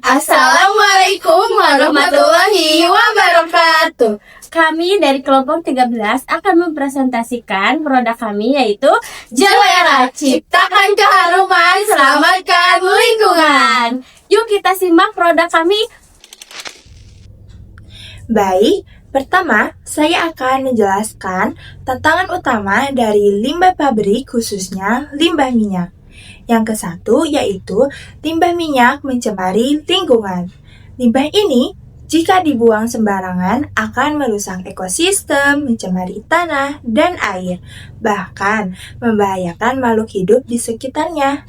Assalamualaikum warahmatullahi wabarakatuh. Kami dari kelompok 13 akan mempresentasikan produk kami yaitu Jelera, ciptakan keharuman, selamatkan lingkungan. Yuk kita simak produk kami. Baik, pertama saya akan menjelaskan tantangan utama dari limbah pabrik khususnya limbah minyak. Yang kesatu yaitu limbah minyak mencemari lingkungan. Limbah ini jika dibuang sembarangan akan merusak ekosistem, mencemari tanah dan air, bahkan membahayakan makhluk hidup di sekitarnya.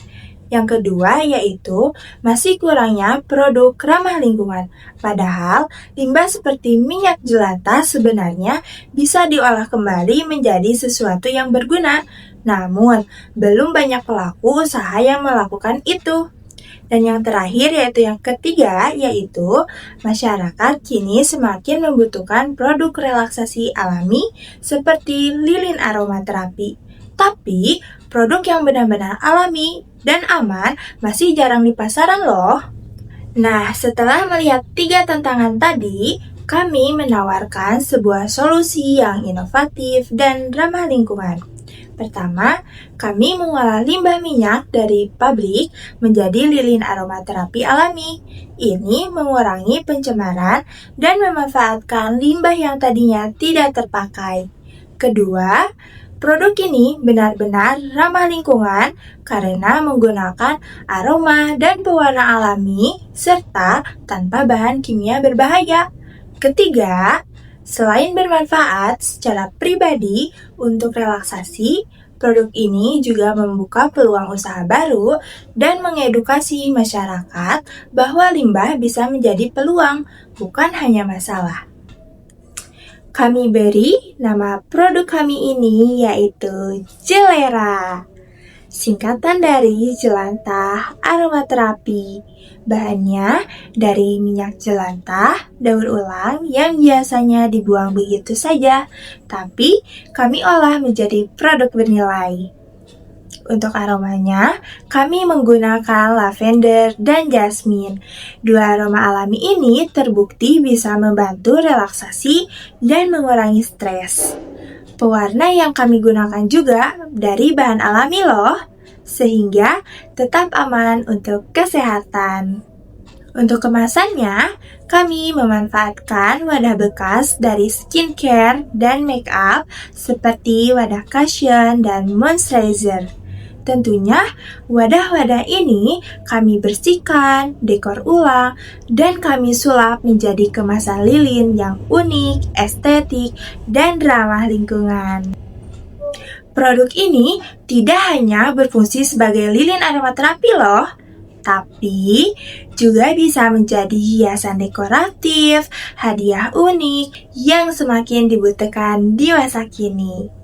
Yang kedua yaitu masih kurangnya produk ramah lingkungan. Padahal limbah seperti minyak jelantah sebenarnya bisa diolah kembali menjadi sesuatu yang berguna. Namun, belum banyak pelaku usaha yang melakukan itu. Dan yang terakhir yaitu yang ketiga yaitu masyarakat kini semakin membutuhkan produk relaksasi alami seperti lilin aromaterapi. Tapi produk yang benar-benar alami dan aman masih jarang di pasaran loh. Nah, setelah melihat 3 tantangan tadi, kami menawarkan sebuah solusi yang inovatif dan ramah lingkungan. Pertama, kami mengolah limbah minyak dari pabrik menjadi lilin aromaterapi alami. Ini mengurangi pencemaran dan memanfaatkan limbah yang tadinya tidak terpakai. Kedua, produk ini benar-benar ramah lingkungan karena menggunakan aroma dan pewarna alami serta tanpa bahan kimia berbahaya. Ketiga, selain bermanfaat secara pribadi untuk relaksasi, produk ini juga membuka peluang usaha baru dan mengedukasi masyarakat bahwa limbah bisa menjadi peluang, bukan hanya masalah. Kami beri nama produk kami ini yaitu Jelera. Singkatan dari jelantah aromaterapi. Bahannya dari minyak jelantah, daur ulang yang biasanya dibuang begitu saja, tapi kami olah menjadi produk bernilai. Untuk aromanya, kami menggunakan lavender dan jasmine. 2 aroma alami ini terbukti bisa membantu relaksasi dan mengurangi stres. Pewarna yang kami gunakan juga dari bahan alami loh, sehingga tetap aman untuk kesehatan. Untuk kemasannya, kami memanfaatkan wadah bekas dari skincare dan make up seperti wadah cushion dan moisturizer. Tentunya, wadah-wadah ini kami bersihkan, dekor ulang, dan kami sulap menjadi kemasan lilin yang unik, estetik, dan ramah lingkungan. Produk ini tidak hanya berfungsi sebagai lilin aromaterapi loh, tapi juga bisa menjadi hiasan dekoratif, hadiah unik yang semakin dibutuhkan di masa kini.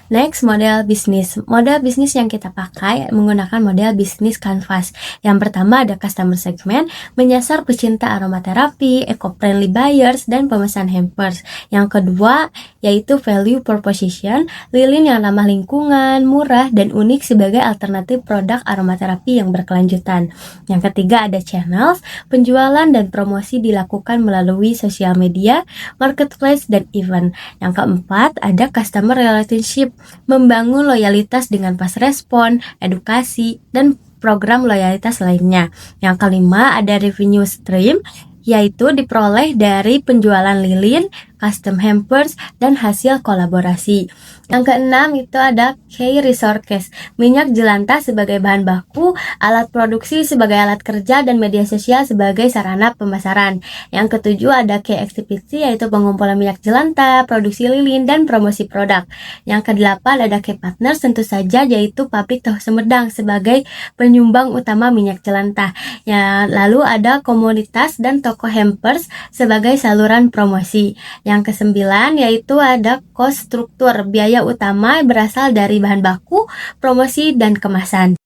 Next, model bisnis. Model bisnis yang kita pakai menggunakan model bisnis canvas. Yang pertama ada customer segment, menyasar pecinta aromaterapi, eco-friendly buyers, dan pemesan hampers. Yang kedua yaitu value proposition, lilin yang ramah lingkungan, murah, dan unik sebagai alternatif produk aromaterapi yang berkelanjutan. Yang ketiga ada channels, penjualan dan promosi dilakukan melalui sosial media, marketplace, dan event. Yang keempat ada customer relationship, membangun loyalitas dengan fast respon, edukasi, dan program loyalitas lainnya. Yang kelima ada revenue stream, yaitu diperoleh dari penjualan lilin, custom hampers, dan hasil kolaborasi. Yang keenam itu ada key resources, minyak jelantah sebagai bahan baku, alat produksi sebagai alat kerja, dan media sosial sebagai sarana pemasaran. Yang ketujuh ada key activity, yaitu pengumpulan minyak jelantah, produksi lilin, dan promosi produk. Yang kedelapan ada key partners, tentu saja yaitu pabrik tahu Sumedang sebagai penyumbang utama minyak jelantah. Ya, lalu ada komunitas dan toko hampers sebagai saluran promosi. Yang kesembilan yaitu ada cost struktur, biaya utama berasal dari bahan baku, promosi, dan kemasan.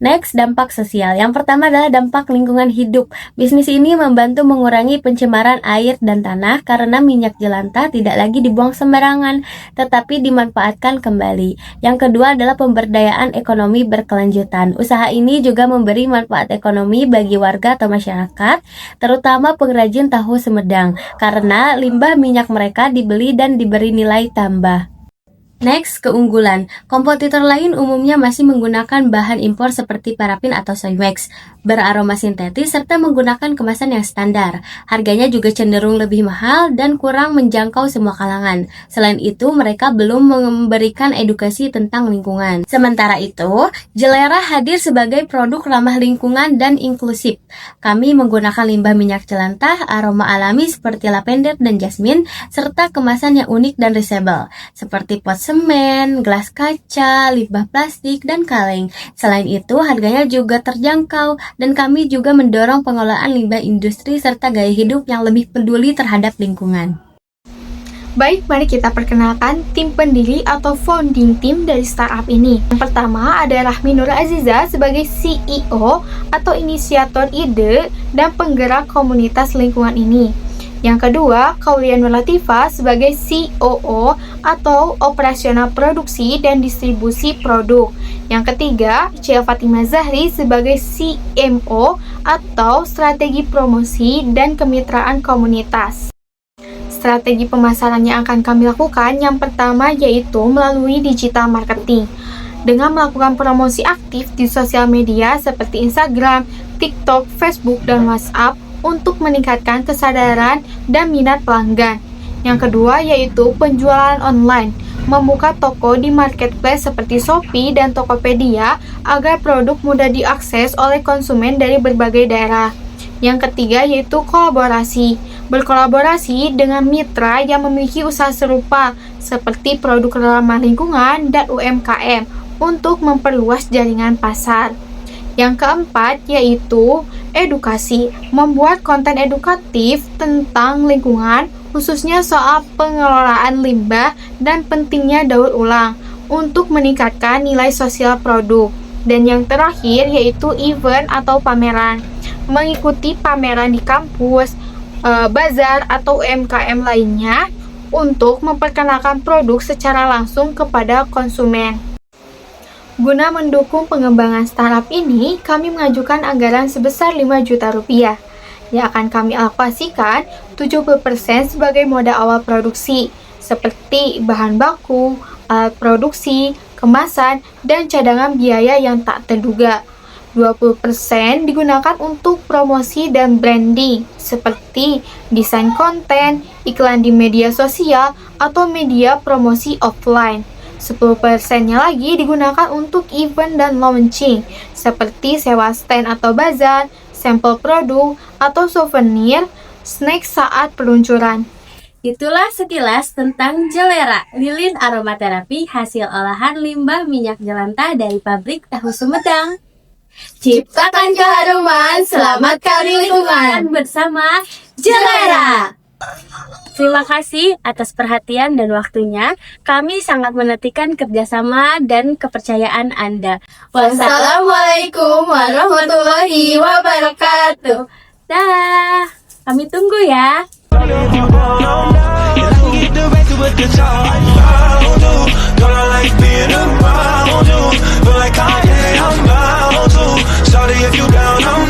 Next, dampak sosial. Yang pertama adalah dampak lingkungan hidup. Bisnis ini membantu mengurangi pencemaran air dan tanah karena minyak jelantah tidak lagi dibuang sembarangan, tetapi dimanfaatkan kembali. Yang kedua adalah pemberdayaan ekonomi berkelanjutan. Usaha ini juga memberi manfaat ekonomi bagi warga atau masyarakat, terutama pengrajin tahu Sumedang, karena limbah minyak mereka dibeli dan diberi nilai tambah. Next, keunggulan. Kompetitor lain umumnya masih menggunakan bahan impor seperti parafin atau soy wax, beraroma sintetis, serta menggunakan kemasan yang standar. Harganya juga cenderung lebih mahal dan kurang menjangkau semua kalangan. Selain itu, mereka belum memberikan edukasi tentang lingkungan. Sementara itu, Jelera hadir sebagai produk ramah lingkungan dan inklusif. Kami menggunakan limbah minyak jelantah, aroma alami seperti lavender dan jasmine, serta kemasan yang unik dan reusable, seperti pot semen, gelas kaca, limbah plastik, dan kaleng. Selain itu, harganya juga terjangkau dan kami juga mendorong pengelolaan limbah industri serta gaya hidup yang lebih peduli terhadap lingkungan. Baik, mari kita perkenalkan tim pendiri atau founding team dari startup ini. Yang pertama ada Rahmi Nur Aziza sebagai CEO atau inisiator ide dan penggerak komunitas lingkungan ini. Yang kedua, Kaulian Nur Latifah sebagai COO atau operasional produksi dan distribusi produk. Yang ketiga, Cia Fatimah Zahri sebagai CMO atau strategi promosi dan kemitraan komunitas. Strategi pemasaran yang akan kami lakukan yang pertama yaitu melalui digital marketing. Dengan melakukan promosi aktif di sosial media seperti Instagram, TikTok, Facebook, dan WhatsApp untuk meningkatkan kesadaran dan minat pelanggan. Yang kedua yaitu penjualan online, membuka toko di marketplace seperti Shopee dan Tokopedia agar produk mudah diakses oleh konsumen dari berbagai daerah. Yang ketiga yaitu kolaborasi, berkolaborasi dengan mitra yang memiliki usaha serupa seperti produk ramah lingkungan dan UMKM untuk memperluas jaringan pasar. Yang keempat yaitu edukasi, membuat konten edukatif tentang lingkungan, khususnya soal pengelolaan limbah dan pentingnya daur ulang untuk meningkatkan nilai sosial produk. Dan yang terakhir yaitu event atau pameran, mengikuti pameran di kampus, bazar atau UMKM lainnya untuk memperkenalkan produk secara langsung kepada konsumen. Guna mendukung pengembangan startup ini, kami mengajukan anggaran sebesar 5 juta rupiah yang akan kami alokasikan 70% sebagai modal awal produksi seperti bahan baku, alat produksi, kemasan, dan cadangan biaya yang tak terduga. 20% digunakan untuk promosi dan branding seperti desain konten, iklan di media sosial, atau media promosi offline. 10%-nya lagi digunakan untuk event dan launching seperti sewa stand atau bazar, sampel produk, atau souvenir snack saat peluncuran. Itulah sekilas tentang Jelera, lilin aromaterapi hasil olahan limbah minyak jelantah dari pabrik tahu Sumedang. Ciptakan keharuman, selamatkan lingkungan Bersama Jelera. Terima kasih atas perhatian dan waktunya. Kami sangat menantikan kerjasama dan kepercayaan Anda. Wassalamualaikum warahmatullahi wabarakatuh. Dah, kami tunggu ya. If you down, I'm